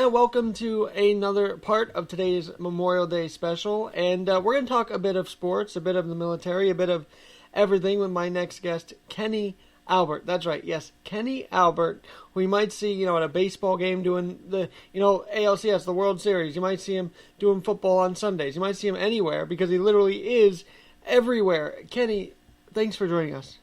and welcome to another part of today's Memorial Day special. And we're going to talk a bit of sports, a bit of the military, a bit of everything with my next guest, Kenny Albert. That's right, yes, Kenny Albert. We might see, at a baseball game doing the, ALCS, the World Series. You might see him doing football on Sundays. You might see him anywhere because he literally is everywhere. Kenny, thanks for joining us.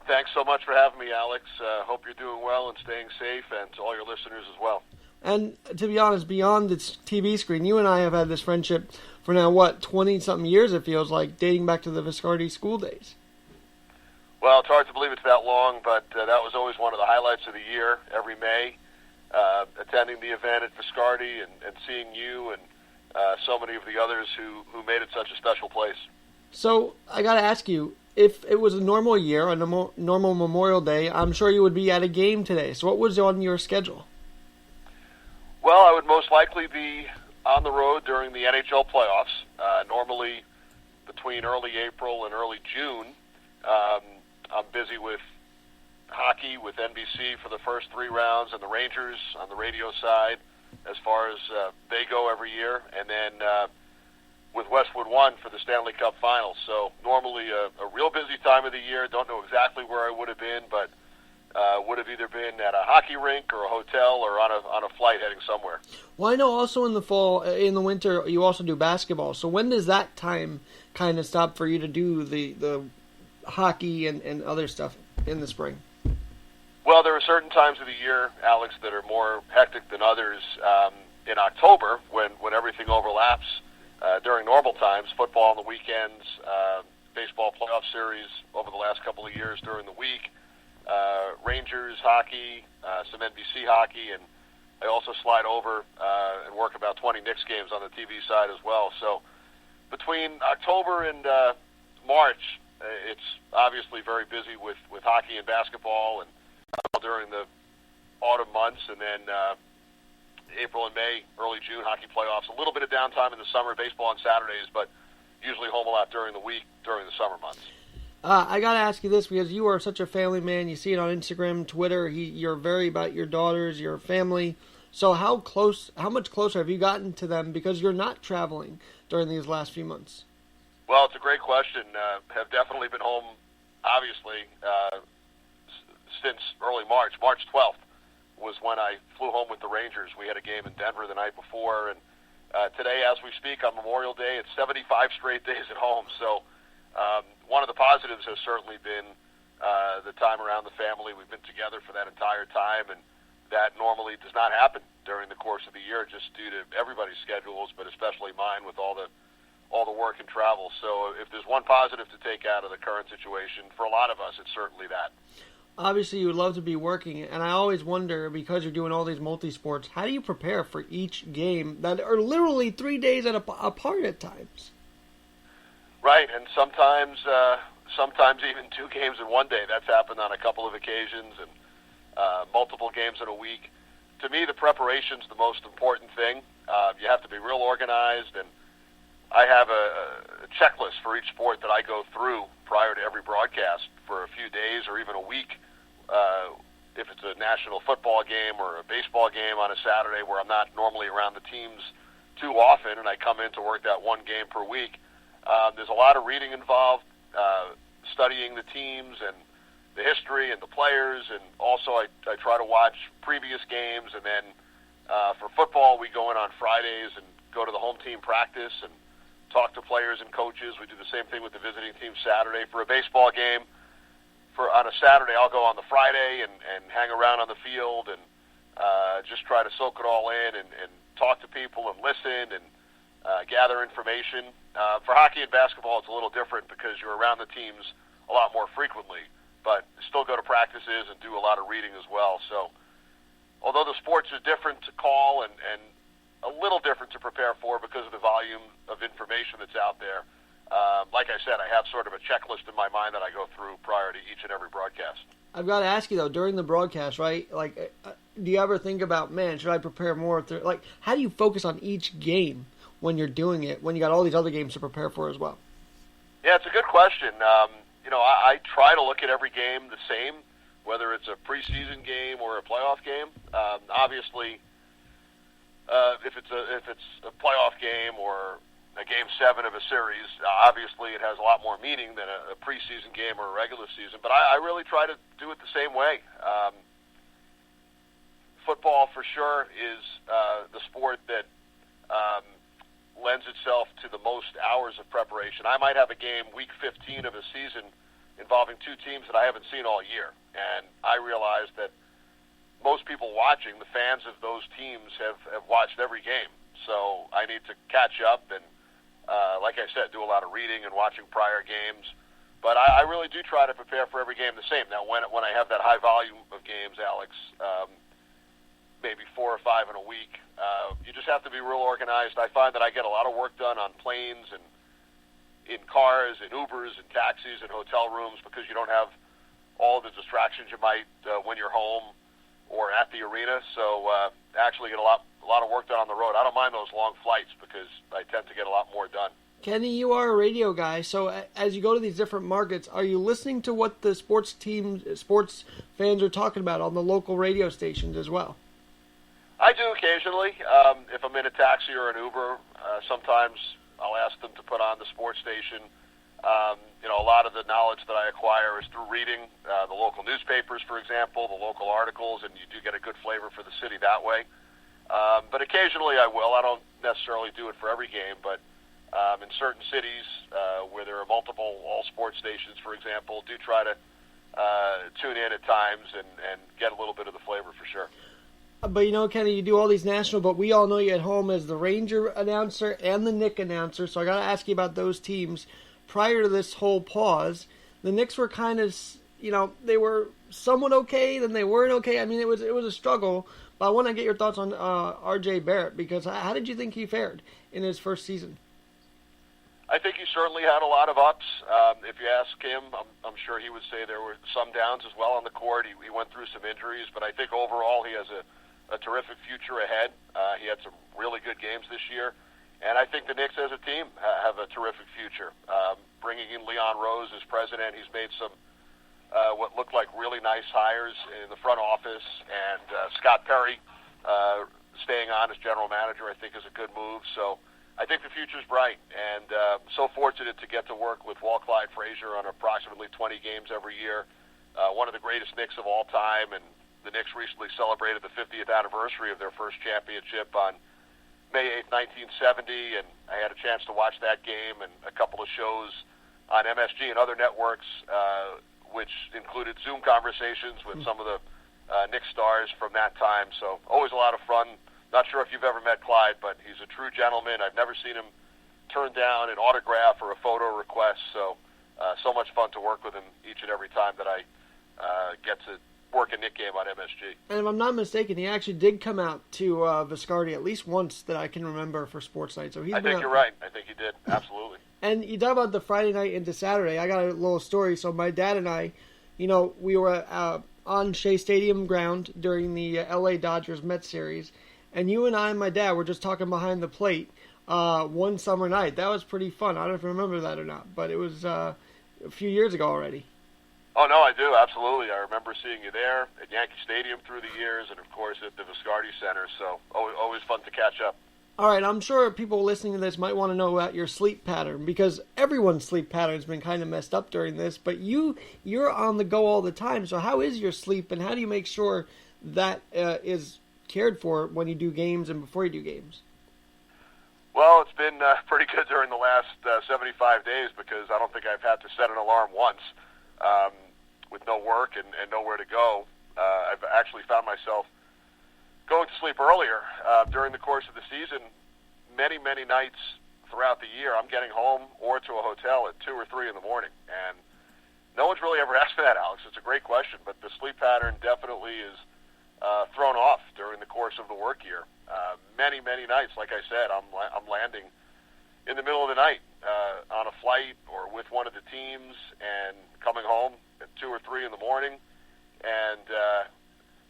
Thanks so much for having me, Alex. Hope you're doing well and staying safe, and to all your listeners as well. And to be honest, beyond the TV screen, you and I have had this friendship for now, 20-something years, it feels like, dating back to the Viscardi school days. Well, it's hard to believe it's that long, but that was always one of the highlights of the year, every May, attending the event at Viscardi and seeing you and so many of the others who made it such a special place. So, I got to ask you, if it was a normal year, a normal Memorial Day, I'm sure you would be at a game today. So what was on your schedule? Well, I would most likely be on the road during the NHL playoffs, normally between early April and early June. I'm busy with hockey, with NBC for the first 3 rounds, and the Rangers on the radio side as far as they go every year, and then with Westwood One for the Stanley Cup Finals. So normally a real busy time of the year. Don't know exactly where I would have been, but would have either been at a hockey rink or a hotel or on a flight heading somewhere. Well, I know also in the fall, in the winter, you also do basketball. So when does that time kind of stop for you to do the hockey and other stuff in the spring? Well, there are certain times of the year, Alex, that are more hectic than others. In October, when everything overlaps, during normal times, football on the weekends, baseball playoff series over the last couple of years during the week, Rangers hockey, some NBC hockey, and I also slide over and work about 20 Knicks games on the TV side as well. So between October and March, it's obviously very busy with hockey and basketball, and during the autumn months, and then April and May, early June, hockey playoffs. A little bit of downtime in the summer, baseball on Saturdays, but usually home a lot during the week, during the summer months. I got to ask you this, because you are such a family man. You see it on Instagram, Twitter. You're very about your daughters, your family. So how much closer have you gotten to them because you're not traveling during these last few months? Well, it's a great question. Have definitely been home, obviously, since early March. March 12th was when I flew home with the Rangers. We had a game in Denver the night before, and today, as we speak, on Memorial Day, it's 75 straight days at home. So one of the positives has certainly been the time around the family. We've been together for that entire time, and that normally does not happen during the course of the year, just due to everybody's schedules, but especially mine with all the work and travel. So if there's one positive to take out of the current situation, for a lot of us, it's certainly that. Obviously, you would love to be working, and I always wonder, because you're doing all these multi-sports, how do you prepare for each game that are literally 3 days apart at times? Right, and sometimes even 2 games in one day. That's happened on a couple of occasions, and multiple games in a week. To me, the preparation's the most important thing. You have to be real organized, and I have a checklist for each sport that I go through prior to every broadcast for a few days or even a week. If it's a national football game or a baseball game on a Saturday where I'm not normally around the teams too often and I come in to work that one game per week, there's a lot of reading involved, studying the teams and the history and the players, and also I try to watch previous games, and then for football we go in on Fridays and go to the home team practice and talk to players and coaches. We do the same thing with the visiting team Saturday. For a baseball game, on a Saturday, I'll go on the Friday and hang around on the field and just try to soak it all in and talk to people and listen and gather information. For hockey and basketball, it's a little different because you're around the teams a lot more frequently, but still go to practices and do a lot of reading as well. So although the sports are different to call and a little different to prepare for because of the volume of information that's out there, like I said, I have sort of a checklist in my mind that I go through prior to each and every broadcast. I've got to ask you, though, during the broadcast, right, do you ever think about, man, should I prepare more? How do you focus on each game when you're doing it, when you got all these other games to prepare for as well? Yeah, it's a good question. I try to look at every game the same, whether it's a preseason game or a playoff game. Obviously, if it's a playoff game or a game 7 of a series, obviously it has a lot more meaning than a preseason game or a regular season. But I really try to do it the same way. Football, for sure, is the sport that lends itself to the most hours of preparation. I might have a game week 15 of a season involving 2 teams that I haven't seen all year, and I realize that most people watching, the fans of those teams, have watched every game. So I need to catch up and, like I said, do a lot of reading and watching prior games. But I really do try to prepare for every game the same. Now, when I have that high volume of games, Alex, maybe 4 or 5 in a week, you just have to be real organized. I find that I get a lot of work done on planes and in cars and Ubers and taxis and hotel rooms because you don't have all the distractions you might when you're home or at the arena. So actually get a lot of work done on the road. I don't mind those long flights because I tend to get a lot more done. Kenny, you are a radio guy, so as you go to these different markets, are you listening to what the sports fans are talking about on the local radio stations as well? I do occasionally. If I'm in a taxi or an Uber, sometimes I'll ask them to put on the sports station. A lot of the knowledge that I acquire is through reading the local newspapers, for example, the local articles, and you do get a good flavor for the city that way. But occasionally I will. I don't necessarily do it for every game, but in certain cities where there are multiple all-sports stations, for example, do try to tune in at times and get a little bit of the flavor for sure. But Kenny, you do all these national, but we all know you at home as the Ranger announcer and the Knick announcer, so I got to ask you about those teams. Prior to this whole pause, the Knicks were kind of, they were somewhat okay, then they weren't okay. I mean, it was a struggle. But I want to get your thoughts on R.J. Barrett, because how did you think he fared in his first season? I think he certainly had a lot of ups. If you ask him, I'm sure he would say there were some downs as well on the court. He went through some injuries, but I think overall he has a terrific future ahead. He had some really good games this year. And I think the Knicks as a team have a terrific future. Bringing in Leon Rose as president, he's made some what looked like really nice hires in the front office. And Scott Perry staying on as general manager, I think, is a good move. So I think the future's bright. And so fortunate to get to work with Walt Clyde Frazier on approximately 20 games every year. One of the greatest Knicks of all time. And the Knicks recently celebrated the 50th anniversary of their first championship on May 8th, 1970, and I had a chance to watch that game and a couple of shows on MSG and other networks, which included Zoom conversations with some of the Knicks stars from that time. So always a lot of fun. Not sure if you've ever met Clyde, but he's a true gentleman. I've never seen him turn down an autograph or a photo request. So much fun to work with him each and every time that I get to work a Knick game on MSG. And if I'm not mistaken, he actually did come out to Viscardi at least once that I can remember for Sports Night. So I think you're right. I think he did. Absolutely. And you talk about the Friday night into Saturday. I got a little story. So my dad and I, we were on Shea Stadium ground during the LA Dodgers Mets series, and you and I and my dad were just talking behind the plate one summer night. That was pretty fun. I don't know if you remember that or not, but it was a few years ago already. Oh, no, I do, absolutely. I remember seeing you there at Yankee Stadium through the years and, of course, at the Viscardi Center, so always fun to catch up. All right, I'm sure people listening to this might want to know about your sleep pattern, because everyone's sleep pattern has been kind of messed up during this, but you're on the go all the time, so how is your sleep, and how do you make sure that is cared for when you do games and before you do games? Well, it's been pretty good during the last 75 days, because I don't think I've had to set an alarm once. With no work and nowhere to go, I've actually found myself going to sleep earlier during the course of the season. Many nights throughout the year, I'm getting home or to a hotel at 2 or 3 in the morning. And no one's really ever asked me that, Alex. It's a great question, but the sleep pattern definitely is thrown off during the course of the work year. Many nights, like I said, I'm landing in the middle of the night on a flight or with one of the teams and coming home at 2 or 3 in the morning. And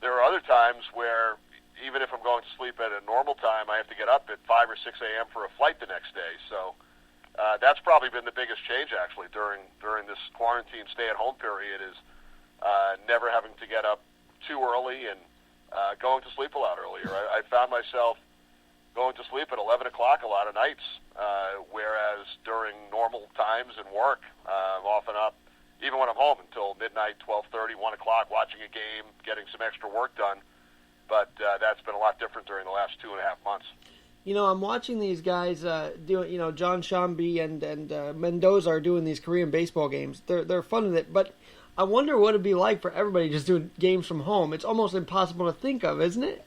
there are other times where even if I'm going to sleep at a normal time, I have to get up at 5 or 6 a.m. for a flight the next day. So that's probably been the biggest change, actually, during this quarantine stay-at-home period is never having to get up too early and going to sleep a lot earlier. I found myself going to sleep at 11 o'clock a lot of nights, whereas during normal times and work, I'm often up, even when I'm home, until midnight, 12:30, 1 o'clock, watching a game, getting some extra work done. But that's been a lot different during the last 2.5 months. I'm watching these guys doing. John Shambi and Mendoza are doing these Korean baseball games. They're fun with it, but I wonder what it'd be like for everybody just doing games from home. It's almost impossible to think of, isn't it?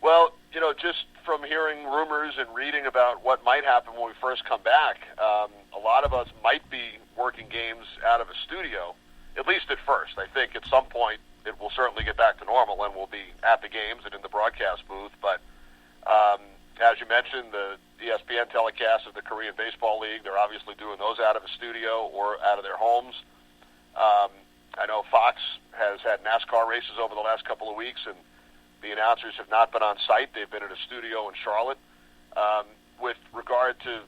Well, just from hearing rumors and reading about what might happen when we first come back, a lot of us might be working games out of a studio, at least at first. I think at some point it will certainly get back to normal and we'll be at the games and in the broadcast booth. But as you mentioned, the ESPN telecast of the Korean Baseball League, they're obviously doing those out of a studio or out of their homes. I know Fox has had NASCAR races over the last couple of weeks, and the announcers have not been on site. They've been at a studio in Charlotte. With regard to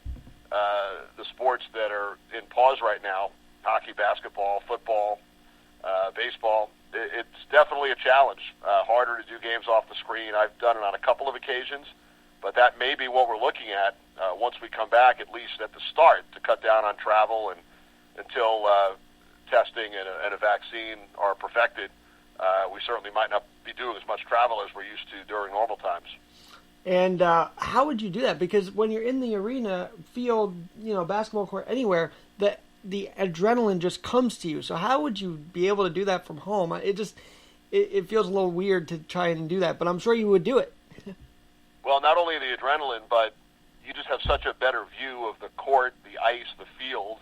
the sports that are in pause right now, hockey, basketball, football, baseball, it's definitely a challenge. Harder to do games off the screen. I've done it on a couple of occasions, but that may be what we're looking at once we come back, at least at the start, to cut down on travel and until testing and a vaccine are perfected. We certainly might not be doing as much travel as we're used to during normal times. And how would you do that? Because when you're in the arena, field, basketball court, anywhere, the adrenaline just comes to you. So how would you be able to do that from home? It feels a little weird to try and do that, but I'm sure you would do it. Well, not only the adrenaline, but you just have such a better view of the court, the ice, the field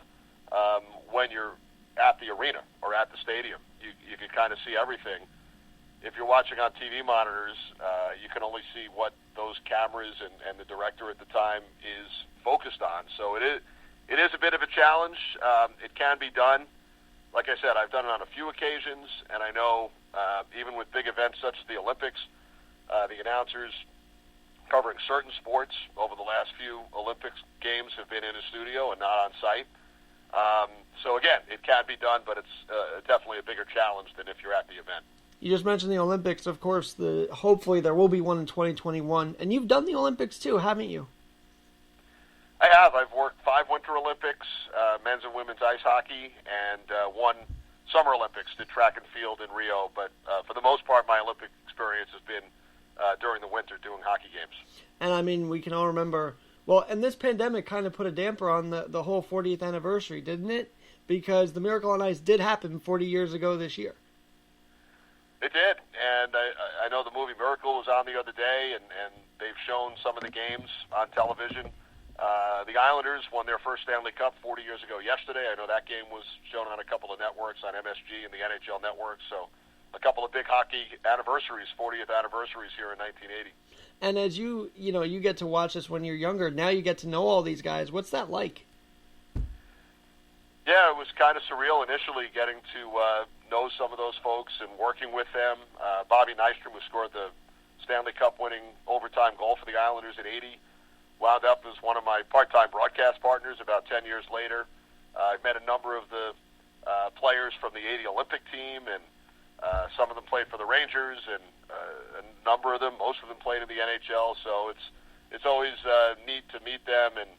when you're at the arena or at the stadium. You can kind of see everything. If you're watching on TV monitors, you can only see what those cameras and the director at the time is focused on. So it is a bit of a challenge. It can be done. Like I said, I've done it on a few occasions, and I know even with big events such as the Olympics, the announcers covering certain sports over the last few Olympics games have been in a studio and not on site. So again, it can be done, but it's definitely a bigger challenge than if you're at the event. You just mentioned the Olympics, of course. Hopefully there will be one in 2021, and you've done the Olympics too, haven't you? I have. I've worked 5 Winter Olympics, men's and women's ice hockey, and 1 Summer Olympics, did track and field in Rio. But for the most part, my Olympic experience has been during the winter doing hockey games. And I mean, we can all remember. Well, and this pandemic kind of put a damper on the whole 40th anniversary, didn't it? Because the Miracle on Ice did happen 40 years ago this year. It did, and I know the movie Miracle was on the other day, and they've shown some of the games on television. The Islanders won their first Stanley Cup 40 years ago yesterday. I know that game was shown on a couple of networks, on MSG and the NHL network, so a couple of big hockey anniversaries, 40th anniversaries here in 1980. And as you get to watch this when you're younger, now you get to know all these guys. What's that like? Yeah, it was kind of surreal initially getting to know some of those folks and working with them. Bobby Nystrom, who scored the Stanley Cup winning overtime goal for the Islanders in 80, wound up as one of my part-time broadcast partners about 10 years later. I've met a number of the players from the 80 Olympic team, and some of them played for the Rangers, and a number of them, most of them played in the NHL, so it's always neat to meet them. And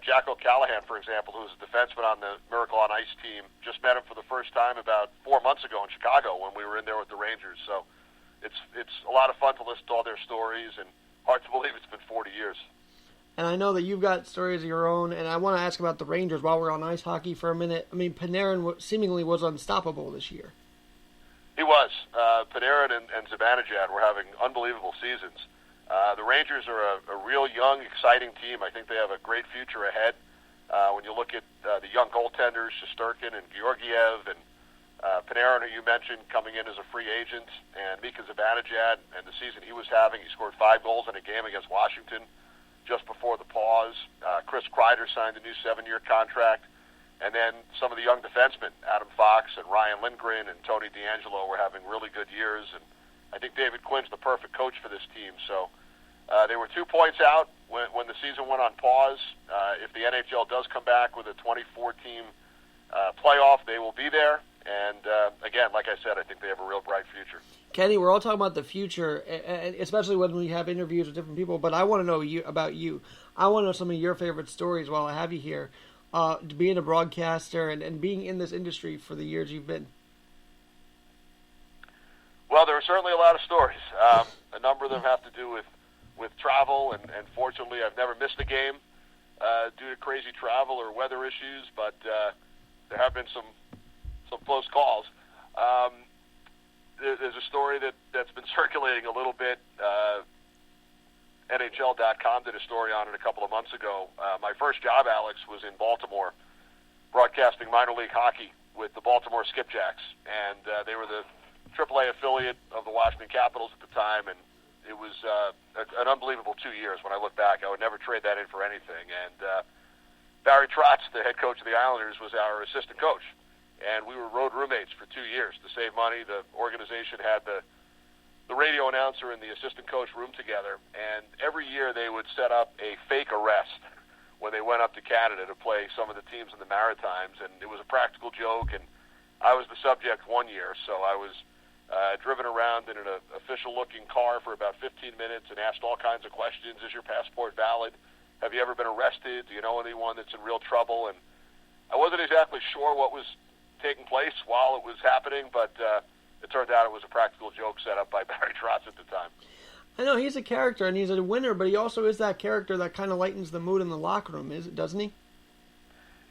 Jack O'Callahan, for example, who's a defenseman on the Miracle on Ice team, just met him for the first time about 4 months ago in Chicago when we were in there with the Rangers. So it's a lot of fun to listen to all their stories, and hard to believe it's been 40 years. And I know that you've got stories of your own, and I want to ask about the Rangers while we're on ice hockey for a minute. I mean, Panarin seemingly was unstoppable this year. He was. Panarin and Zibanejad were having unbelievable seasons. The Rangers are a real young, exciting team. I think they have a great future ahead. When you look at the young goaltenders, Shesterkin and Georgiev, and Panarin, who you mentioned, coming in as a free agent, and Mika Zibanejad, and the season he was having, he scored 5 goals in a game against Washington just before the pause. Chris Kreider signed a new 7-year contract. And then some of the young defensemen, Adam Fox and Ryan Lindgren and Tony DeAngelo, were having really good years. And I think David Quinn's the perfect coach for this team. So they were 2 points out when the season went on pause. If the NHL does come back with a 24-team playoff, they will be there. And again, like I said, I think they have a real bright future. Kenny, we're all talking about the future, especially when we have interviews with different people. But I want to know about you. I want to know some of your favorite stories while I have you here, being a broadcaster and being in this industry for the years you've been. Well, there are certainly a lot of stories. A number of them have to do with travel, and fortunately, I've never missed a game due to crazy travel or weather issues. But there have been some close calls. There's a story that's been circulating a little bit. NHL.com did a story on it a couple of months ago. My first job, Alex, was in Baltimore, broadcasting minor league hockey with the Baltimore Skipjacks, and they were the AAA affiliate of the Washington Capitals at the time, and it was an unbelievable 2 years. When I look back, I would never trade that in for anything. And Barry Trotz, the head coach of the Islanders, was our assistant coach, and we were road roommates for 2 years. To save money, the organization had the radio announcer and the assistant coach room together, and every year they would set up a fake arrest when they went up to Canada to play some of the teams in the Maritimes, and it was a practical joke, and I was the subject 1 year, so I was driven around in an official-looking car for about 15 minutes and asked all kinds of questions. Is your passport valid? Have you ever been arrested? Do you know anyone that's in real trouble? And I wasn't exactly sure what was taking place while it was happening, but it turned out it was a practical joke set up by Barry Trotz at the time. I know he's a character and he's a winner, but he also is that character that kind of lightens the mood in the locker room, doesn't he?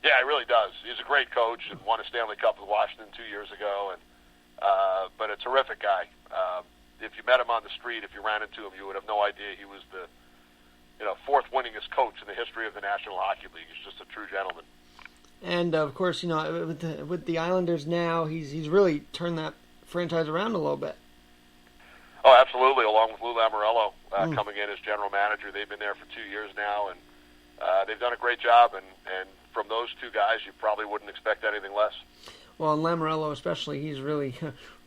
Yeah, he really does. He's a great coach and won a Stanley Cup with Washington 2 years ago, and but a terrific guy. If you met him on the street, if you ran into him, you would have no idea he was the fourth winningest coach in the history of the National Hockey League. He's just a true gentleman. And of course, with the Islanders now, he's really turned that franchise around a little bit. Oh, absolutely. Along with Lou Lamoriello coming in as general manager, they've been there for 2 years now, and they've done a great job. And from those two guys, you probably wouldn't expect anything less. Well, and Lamoriello especially, he's really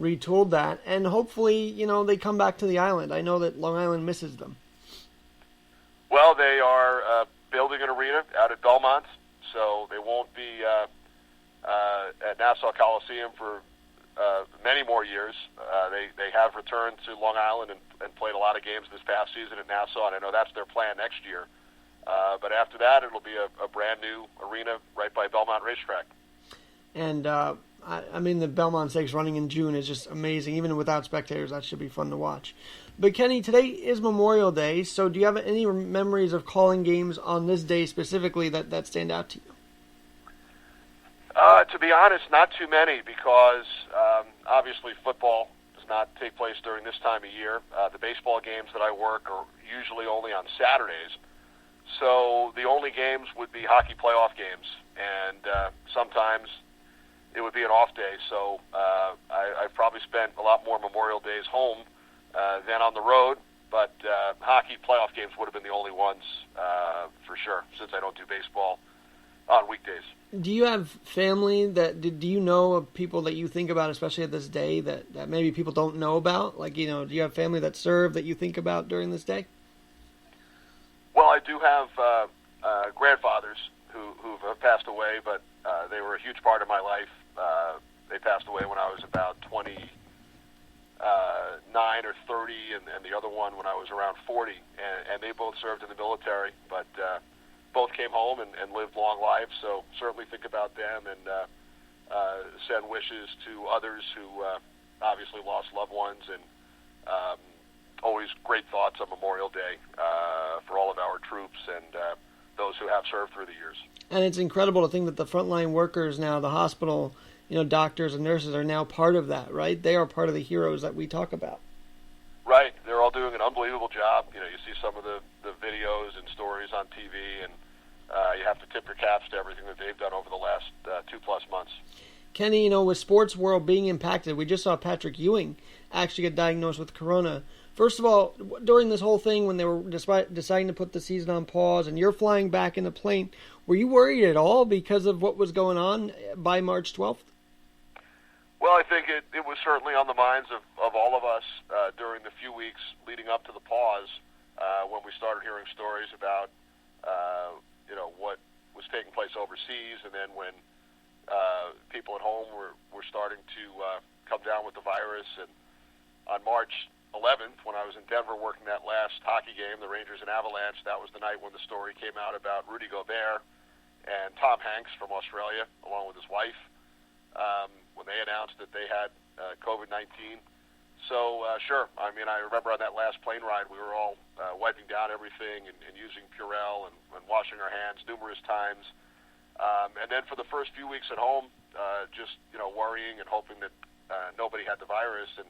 retooled that, and hopefully, they come back to the island. I know that Long Island misses them. Well, they are building an arena out at Belmont, so they won't be at Nassau Coliseum for many more years. They have returned to Long Island and played a lot of games this past season at Nassau, and I know that's their plan next year. But after that, it'll be a brand new arena right by Belmont Racetrack. And, the Belmont Stakes running in June is just amazing. Even without spectators, that should be fun to watch. But, Kenny, today is Memorial Day, so do you have any memories of calling games on this day specifically that stand out to you? To be honest, not too many, because obviously football does not take place during this time of year. The baseball games that I work are usually only on Saturdays. So the only games would be hockey playoff games, and sometimes it would be an off day. So I've probably spent a lot more Memorial Days home than on the road, but hockey playoff games would have been the only ones for sure, since I don't do baseball on weekdays. Do you have family do you know of people that you think about, especially at this day, that maybe people don't know about? Like, do you have family that serve that you think about during this day? Well, I do have grandfathers who've passed away, but they were a huge part of my life. They passed away when I was about 29 or 30, and the other one when I was around 40. And they both served in the military, but both came home and lived long lives. So certainly think about them and send wishes to others who obviously lost loved ones, and always great thoughts on Memorial Day for all of our troops and those who have served through the years. And it's incredible to think that the frontline workers now, the hospital, doctors and nurses are now part of that, right? They are part of the heroes that we talk about. Right. They're all doing an unbelievable job. You see some of the videos and stories on TV, and you have to tip your caps to everything that they've done over the last 2+ months. Kenny, with sports world being impacted, we just saw Patrick Ewing actually get diagnosed with corona. First of all, during this whole thing when they were deciding to put the season on pause and you're flying back in the plane, were you worried at all because of what was going on by March 12th? Well, I think it was certainly on the minds of all of us during the few weeks leading up to the pause when we started hearing stories about what was taking place overseas, and then when people at home were starting to come down with the virus. And on March 11th, when I was in Denver working that last hockey game, the Rangers and Avalanche, that was the night when the story came out about Rudy Gobert and Tom Hanks from Australia, along with his wife, when they announced that they had COVID-19. So, sure, I mean, I remember on that last plane ride, we were all wiping down everything and using Purell and washing our hands numerous times. And then for the first few weeks at home, just, worrying and hoping that nobody had the virus. And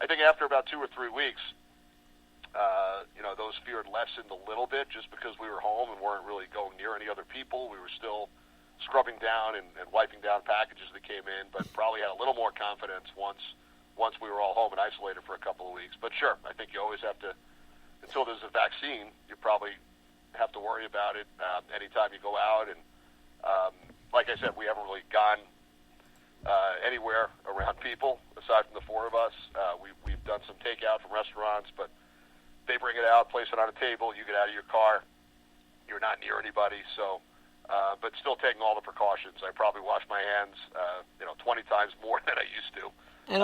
I think after about 2 or 3 weeks, those fears lessened a little bit just because we were home and weren't really going near any other people. We were still scrubbing down and wiping down packages that came in, but probably had a little more confidence once we were all home and isolated for a couple of weeks. But sure, I think you always have to, until there's a vaccine, you probably have to worry about it anytime you go out. And like I said, we haven't really gone anywhere around people aside from the four of us. We've done some takeout from restaurants, but they bring it out, place it on a table, you get out of your car, you're not near anybody. So, but still taking all the precautions. I probably wash my hands, 20 times more than I used to. And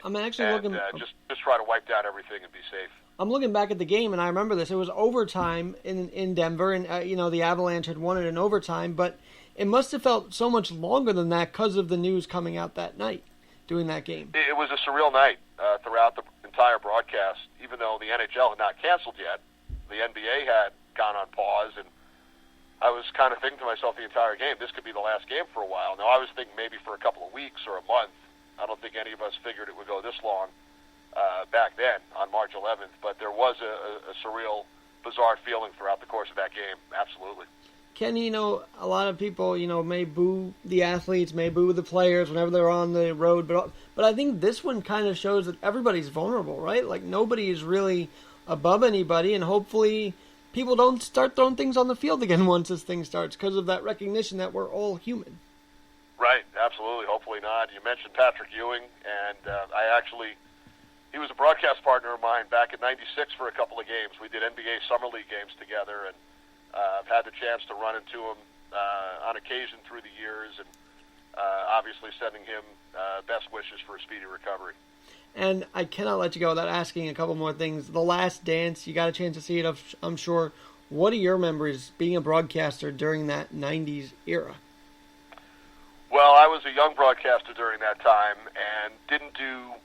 I'm actually looking. Just try to wipe down everything and be safe. I'm looking back at the game, and I remember this. It was overtime in Denver, and the Avalanche had won it in overtime. But it must have felt so much longer than that because of the news coming out that night during that game. It was a surreal night throughout the entire broadcast. Even though the NHL had not canceled yet, the NBA had gone on pause, and I was kind of thinking to myself the entire game, this could be the last game for a while. Now, I was thinking maybe for a couple of weeks or a month. I don't think any of us figured it would go this long back then on March 11th, but there was a surreal, bizarre feeling throughout the course of that game. Absolutely. Kenny, a lot of people, may boo the athletes, may boo the players whenever they're on the road, but I think this one kind of shows that everybody's vulnerable, right? Like, nobody is really above anybody, and hopefully people don't start throwing things on the field again once this thing starts because of that recognition that we're all human. Right, absolutely. Hopefully not. You mentioned Patrick Ewing, and he was a broadcast partner of mine back in '96 for a couple of games. We did NBA Summer League games together, and I've had the chance to run into him on occasion through the years, and obviously sending him best wishes for a speedy recovery. And I cannot let you go without asking a couple more things. The Last Dance, you got a chance to see it, I'm sure. What are your memories being a broadcaster during that 90s era? Well, I was a young broadcaster during that time and didn't do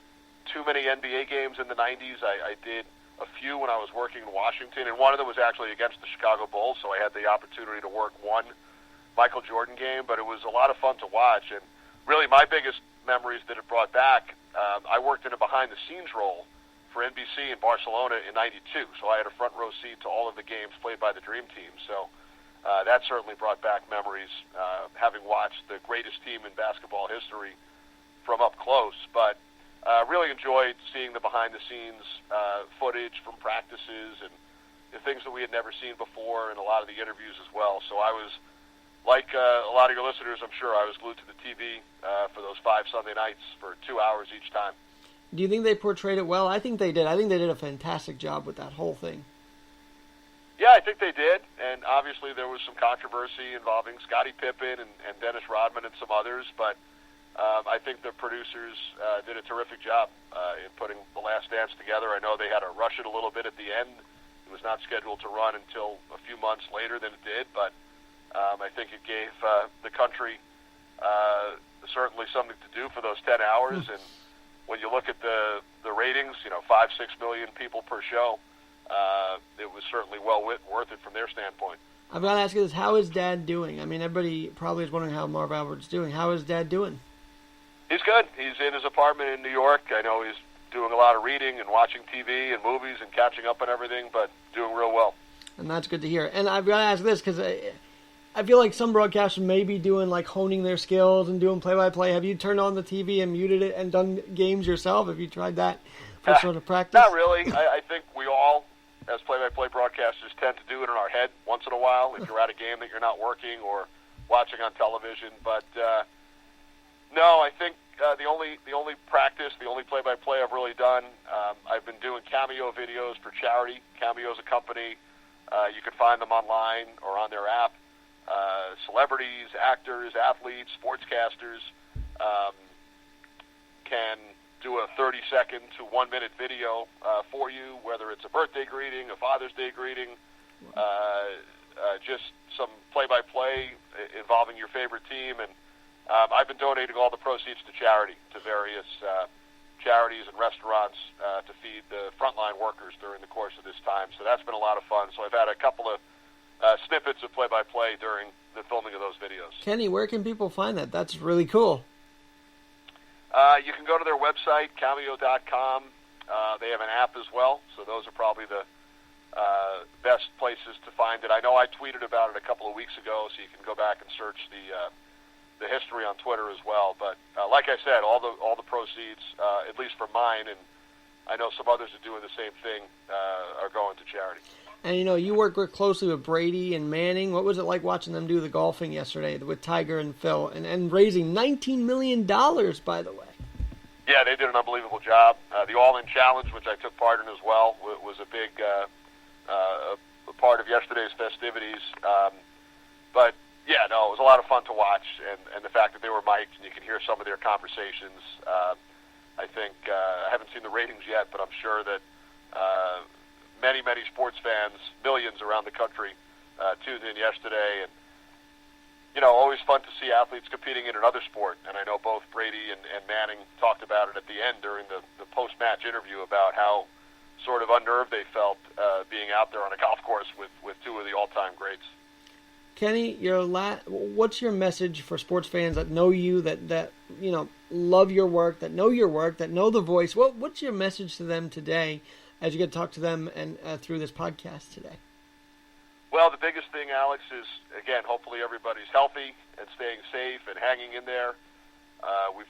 too many NBA games in the 90s. I did a few when I was working in Washington, and one of them was actually against the Chicago Bulls, so I had the opportunity to work one Michael Jordan game, but it was a lot of fun to watch. And really my biggest memories that it brought back, I worked in a behind-the-scenes role for NBC in Barcelona in '92, so I had a front row seat to all of the games played by the Dream Team. So that certainly brought back memories, having watched the greatest team in basketball history from up close. But really enjoyed seeing the behind-the-scenes footage from practices and the things that we had never seen before, and a lot of the interviews as well. So I was, like a lot of your listeners, I'm sure, I was glued to the TV for those 5 Sunday nights for 2 hours each time. Do you think they portrayed it well? I think they did. I think they did a fantastic job with that whole thing. Yeah, I think they did, and obviously there was some controversy involving Scottie Pippen and Dennis Rodman and some others, but I think the producers did a terrific job in putting The Last Dance together. I know they had to rush it a little bit at the end. It was not scheduled to run until a few months later than it did, but I think it gave the country certainly something to do for those 10 hours, and when you look at the ratings, 5-6 million people per show, it was certainly well worth it from their standpoint. I've got to ask you this: how is Dad doing? I mean, everybody probably is wondering how Marv Albert's doing. How is Dad doing? He's good. He's in his apartment in New York. I know he's doing a lot of reading and watching TV and movies and catching up on everything, but doing real well. And that's good to hear. And I've got to ask this because I feel like some broadcasters may be doing, like, honing their skills and doing play-by-play. Have you turned on the TV and muted it and done games yourself? Have you tried that for sort of practice? Not really. I think we all, as play-by-play broadcasters, tend to do it in our head once in a while if you're at a game that you're not working or watching on television. But no, I think the only practice, the only play-by-play I've really done, I've been doing Cameo videos for charity. Cameo is a company. You can find them online or on their app. celebrities, actors, athletes, sportscasters can do a 30-second to 1-minute video for you, whether it's a birthday greeting, a Father's Day greeting, just some play-by-play involving your favorite team. And I've been donating all the proceeds to charity, to various charities and restaurants to feed the frontline workers during the course of this time. So that's been a lot of fun. So I've had a couple of snippets of play-by-play during the filming of those videos. Kenny, where can people find that? That's really cool. You can go to their website, Cameo.com. They have an app as well, so those are probably the best places to find it. I know I tweeted about it a couple of weeks ago, so you can go back and search the history on Twitter as well. But like I said, all the proceeds, at least for mine, and I know some others are doing the same thing, are going to charity. And, you work closely with Brady and Manning. What was it like watching them do the golfing yesterday with Tiger and Phil and raising $19 million, by the way? Yeah, they did an unbelievable job. The All-In Challenge, which I took part in as well, was a big a part of yesterday's festivities. But, yeah, no, it was a lot of fun to watch. And the fact that they were mic'd and you can hear some of their conversations. I think I haven't seen the ratings yet, but I'm sure that many sports fans, millions around the country, tuned in yesterday. And, always fun to see athletes competing in another sport. And I know both Brady and Manning talked about it at the end during the post-match interview about how sort of unnerved they felt being out there on a golf course with two of the all-time greats. Kenny, what's your message for sports fans that know you, that love your work, that know your work, that know the voice? What's your message to them today as you get to talk to them and through this podcast today? Well, the biggest thing, Alex, is, again, hopefully everybody's healthy and staying safe and hanging in there. We've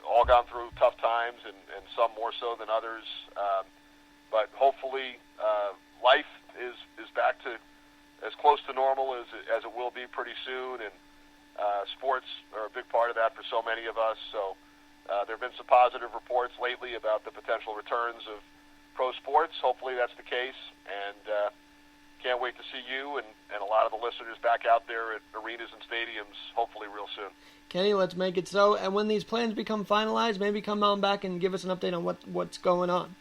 all gone through tough times, and some more so than others. But hopefully life is back to as close to normal as it will be pretty soon. And sports are a big part of that for so many of us. So there have been some positive reports lately about the potential returns of pro sports. Hopefully that's the case. And can't wait to see you and a lot of the listeners back out there at arenas and stadiums, hopefully real soon. Kenny, let's make it so. And when these plans become finalized, maybe come on back and give us an update on what's going on.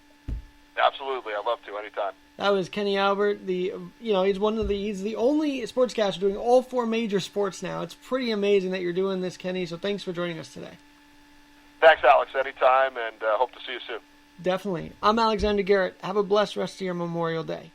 Absolutely, I'd love to anytime. That was Kenny Albert. He's the only sportscaster doing all four major sports now. It's pretty amazing that you're doing this, Kenny. So thanks for joining us today. Thanks, Alex. Anytime, and hope to see you soon. Definitely. I'm Alexander Garrett. Have a blessed rest of your Memorial Day.